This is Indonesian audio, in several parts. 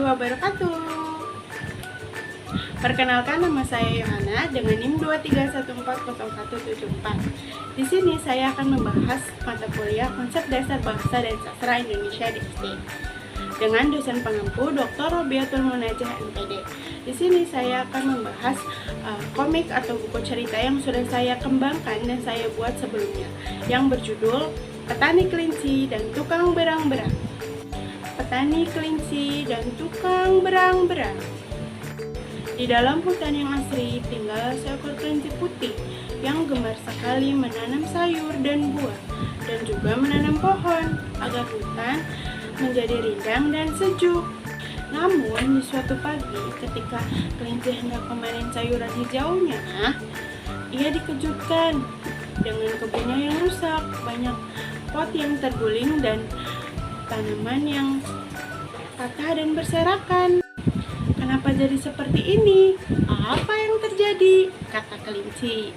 warahmatullahi wabarakatuh. Perkenalkan, nama saya Yohana dengan NIM 231400174. Di sini saya akan membahas mata kuliah Konsep Dasar Bahasa dan Sastra Indonesia di SD dengan dosen pengampu Dr. Robiatul Munajjah MPD. Di sini saya akan membahas komik atau buku cerita yang sudah saya kembangkan dan saya buat sebelumnya, yang berjudul Petani Kelinci dan Tukang Berang-Berang. Petani kelinci dan tukang berang-berang. Di dalam hutan yang asri tinggal seekor kelinci putih yang gemar sekali menanam sayur dan buah dan juga menanam pohon agar hutan menjadi rindang dan sejuk. Namun di suatu pagi ketika kelinci hendak memanen sayuran hijaunya, ia dikejutkan dengan kebunnya yang rusak, banyak pot yang terguling dan tanaman yang patah dan berserakan. Kenapa jadi seperti ini? Apa yang terjadi? Kata kelinci.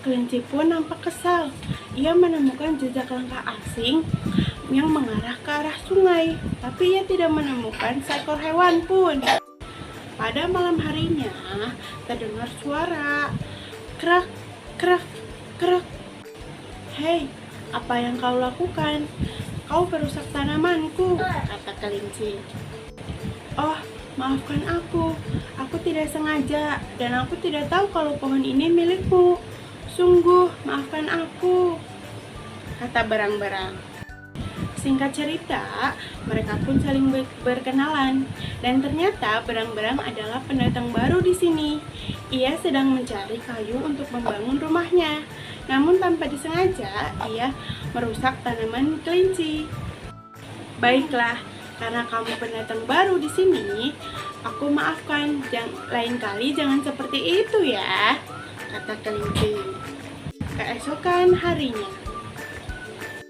Kelinci pun nampak kesal. Ia menemukan jejak langkah asing yang mengarah ke arah sungai, tapi ia tidak menemukan seekor hewan pun. Pada malam harinya, terdengar suara krak, krak, krak. Hei, apa yang kau lakukan? Kau perusak tanamanku, kata kelinci. Oh, maafkan aku tidak sengaja dan aku tidak tahu kalau pohon ini milikmu. Sungguh, maafkan aku, kata berang-berang. Singkat cerita, mereka pun saling berkenalan dan ternyata berang-berang adalah pendatang baru di sini. Ia sedang mencari kayu untuk membangun rumahnya. Namun tanpa disengaja, ia merusak tanaman kelinci. Baiklah, karena kamu pendatang baru di sini, aku maafkan. Lain kali jangan seperti itu ya, kata kelinci. Keesokan harinya,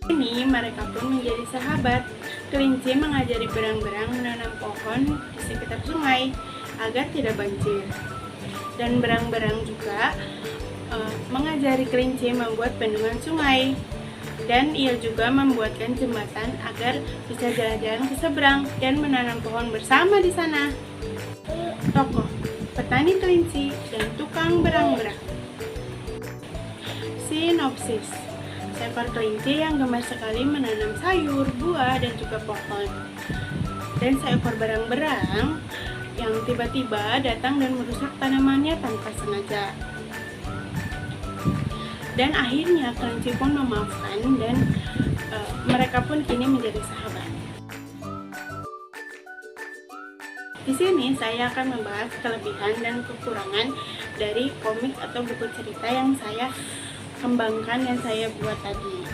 ini mereka pun menjadi sahabat. Kelinci mengajari berang-berang menanam pohon di sekitar sungai agar tidak banjir. Dan berang-berang juga mengajari kelinci membuat bendungan sungai. Dan ia juga membuatkan jembatan agar bisa jalan-jalan ke seberang dan menanam pohon bersama di sana. Tokoh petani kelinci dan tukang berang-berang. Sinopsis: seekor kelinci yang gemar sekali menanam sayur, buah, dan juga pohon. Dan seekor berang-berang yang tiba-tiba datang dan merusak tanamannya tanpa sengaja. Dan akhirnya kelinci pun memaafkan dan mereka pun kini menjadi sahabat. Di sini saya akan membahas kelebihan dan kekurangan dari komik atau buku cerita yang saya kembangkan dan saya buat tadi.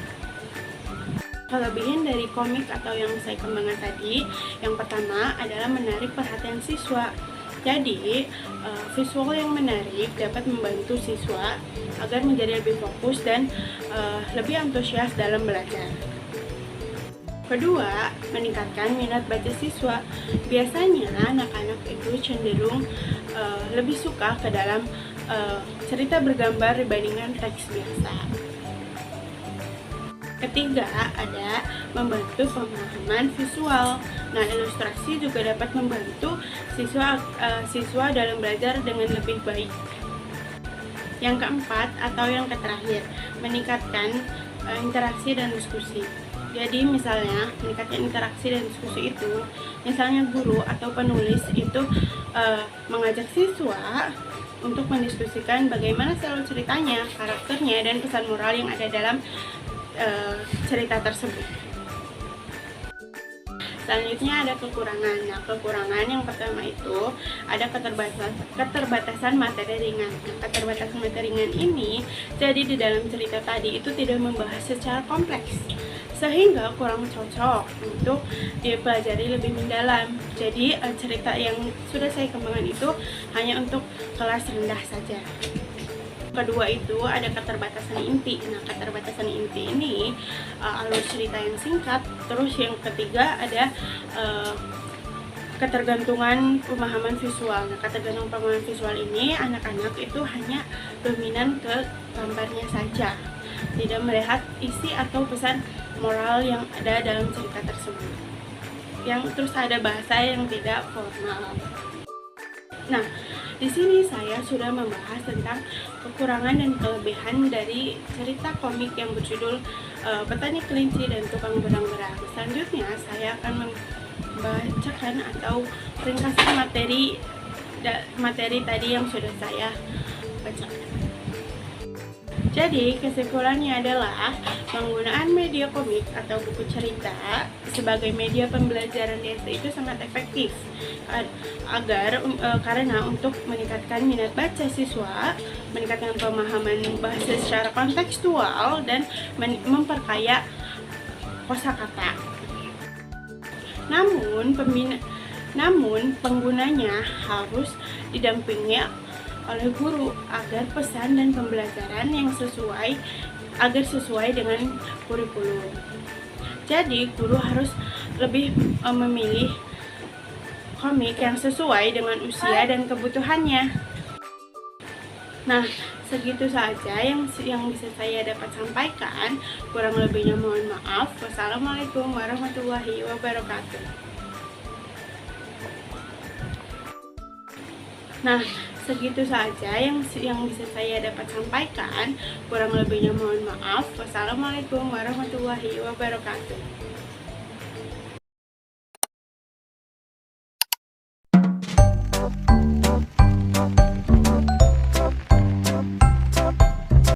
Kelebihan dari komik atau yang saya kembangkan tadi, yang pertama adalah menarik perhatian siswa. Jadi, visual yang menarik dapat membantu siswa agar menjadi lebih fokus dan lebih antusias dalam belajar. Kedua, meningkatkan minat baca siswa. Biasanya anak-anak itu cenderung lebih suka ke dalam cerita bergambar dibandingkan teks biasa. Ketiga, ada membantu pemahaman visual. Nah, ilustrasi juga dapat membantu siswa dalam belajar dengan lebih baik. Yang keempat atau yang terakhir, meningkatkan interaksi dan diskusi. Jadi misalnya meningkatkan interaksi dan diskusi itu, misalnya guru atau penulis itu mengajak siswa untuk mendiskusikan bagaimana alur ceritanya, karakternya, dan pesan moral yang ada dalam cerita tersebut. Selanjutnya ada kekurangan. Nah, kekurangan yang pertama itu ada keterbatasan materi ringan. Nah, keterbatasan materi ringan ini jadi di dalam cerita tadi itu tidak membahas secara kompleks, sehingga kurang cocok untuk dipelajari lebih mendalam. Jadi cerita yang sudah saya kembangkan itu hanya untuk kelas rendah saja. Kedua itu ada keterbatasan inti. Nah, keterbatasan inti ini alur cerita yang singkat. Terus yang ketiga ada ketergantungan pemahaman visual. Nah, ketergantungan pemahaman visual ini anak-anak itu hanya dominan ke gambarnya saja, tidak melihat isi atau pesan moral yang ada dalam cerita tersebut. terus ada bahasa yang tidak formal. Nah, di sini saya sudah membahas tentang kekurangan dan kelebihan dari cerita komik yang berjudul Petani Kelinci dan Tukang Berang-Berang. Selanjutnya saya akan membacakan atau ringkasan materi tadi yang sudah saya bacakan. Jadi kesimpulannya adalah penggunaan media komik atau buku cerita sebagai media pembelajaran di SD itu sangat efektif karena untuk meningkatkan minat baca siswa, meningkatkan pemahaman bahasa secara kontekstual dan memperkaya kosakata. Namun penggunanya harus didampingi oleh guru agar pesan dan pembelajaran yang sesuai dengan kurikulum. Jadi guru harus lebih memilih komik yang sesuai dengan usia dan kebutuhannya. Nah, segitu saja yang bisa saya dapat sampaikan. Kurang lebihnya mohon maaf. Wassalamualaikum warahmatullahi wabarakatuh. Nah, segitu saja yang bisa saya dapat sampaikan. Kurang lebihnya mohon maaf. Wassalamualaikum warahmatullahi wabarakatuh.